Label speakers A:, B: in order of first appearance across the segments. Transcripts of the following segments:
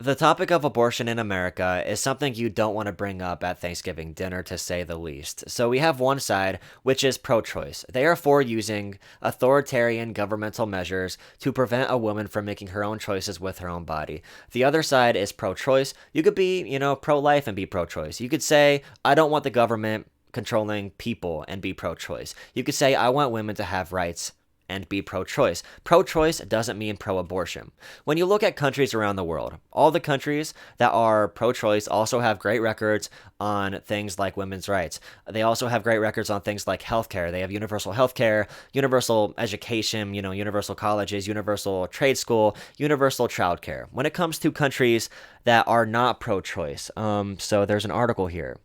A: The topic of abortion in America is something you don't want to bring up at Thanksgiving dinner, to say the least. So we have one side, which is pro choice. They are for using authoritarian governmental measures to prevent a woman from making her own choices with her own body. The other side is pro choice. You could be, pro life and be pro choice. You could say, I don't want the government controlling people and be pro choice. You could say, I want women to have rights and be pro choice. Pro choice doesn't mean pro abortion. When you look at countries around the world, all the countries that are pro choice also have great records on things like women's rights. They also have great records on things like healthcare. They have universal healthcare, universal education, universal colleges, universal trade school, universal childcare. When it comes to countries that are not pro choice, so there's an article here.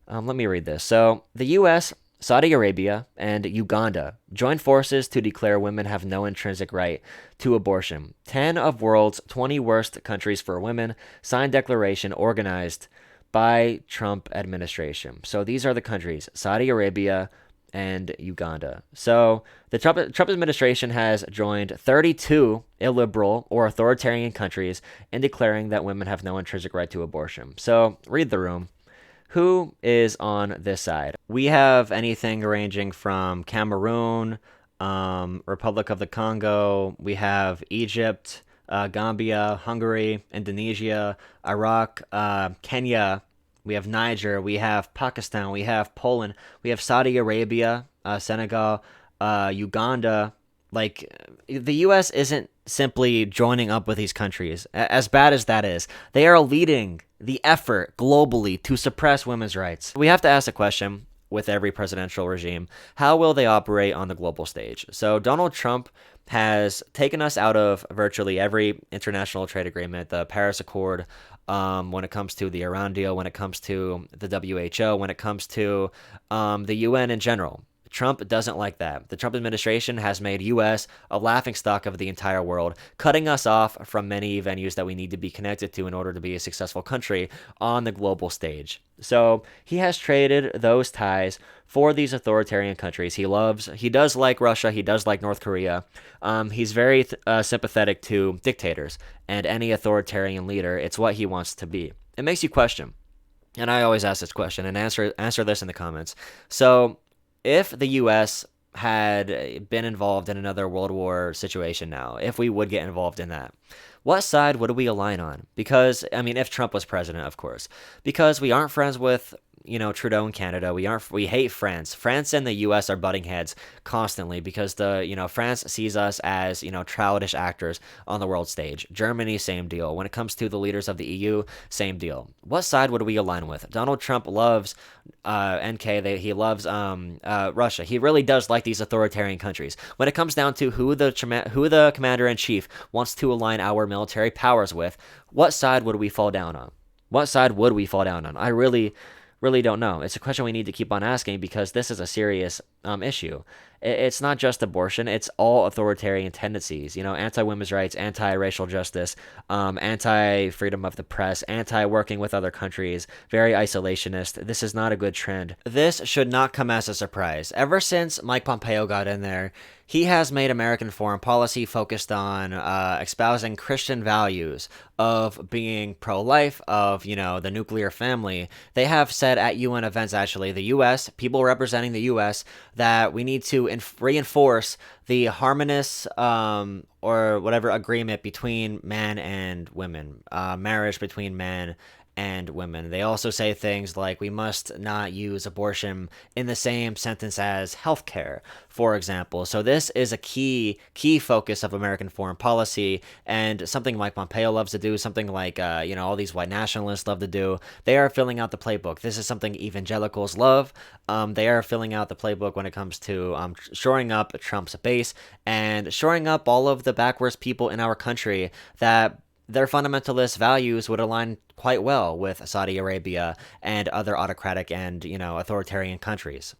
A: Let me read this. So, the U.S., Saudi Arabia, and Uganda joined forces to declare women have no intrinsic right to abortion. 10 of world's 20 worst countries for women signed declaration organized by Trump administration. So these are the countries: Saudi Arabia and Uganda. So the Trump administration has joined 32 illiberal or authoritarian countries in declaring that women have no intrinsic right to abortion. So read the room. Who is on this side? We have anything ranging from Cameroon, Republic of the Congo. We have Egypt, Gambia, Hungary, Indonesia, Iraq, Kenya. We have Niger. We have Pakistan. We have Poland. We have Saudi Arabia, Senegal, Uganda. Like, the U.S. isn't simply joining up with these countries. As bad as that is, they are leading the effort globally to suppress women's rights. We have to ask a question with every presidential regime: how will they operate on the global stage? So Donald Trump has taken us out of virtually every international trade agreement, the Paris Accord, when it comes to the Iran deal, when it comes to the WHO, when it comes to the UN in general. Trump doesn't like that. The Trump administration has made U.S. a laughingstock of the entire world, cutting us off from many venues that we need to be connected to in order to be a successful country on the global stage. So he has traded those ties for these authoritarian countries. He does like Russia, he does like North Korea. He's very sympathetic to dictators and any authoritarian leader. It's what he wants to be. It makes you question. And I always ask this question, and answer this in the comments. So, if the U.S. had been involved in another World War situation now, if we would get involved in that, what side would we align on? Because, I mean, if Trump was president, of course. Because we aren't friends with, Trudeau in Canada. We hate France. France and the US are butting heads constantly because France sees us as, childish actors on the world stage. Germany, same deal. When it comes to the leaders of the EU, same deal. What side would we align with? Donald Trump loves he loves Russia. He really does like these authoritarian countries. When it comes down to who the commander in chief wants to align our military powers with, what side would we fall down on? What side would we fall down on? I really don't know. It's a question we need to keep on asking because this is a serious issue. It's not just abortion; it's all authoritarian tendencies. Anti-women's rights, anti-racial justice, anti-freedom of the press, anti-working with other countries, very isolationist. This is not a good trend. This should not come as a surprise. Ever since Mike Pompeo got in there, he has made American foreign policy focused on espousing Christian values of being pro-life, of, the nuclear family. They have said at UN events, actually, the U.S., people representing the U.S., that we need to reinforce the harmonious or whatever agreement between man and women, marriage between man and women. They also say things like we must not use abortion in the same sentence as healthcare, for example. So this is a key focus of American foreign policy, and something Mike Pompeo loves to do, something like all these white nationalists love to do. They are filling out the playbook. This is something evangelicals love. They are filling out the playbook when it comes to shoring up Trump's base and shoring up all of the backwards people in our country that their fundamentalist values would align quite well with Saudi Arabia and other autocratic and, authoritarian countries.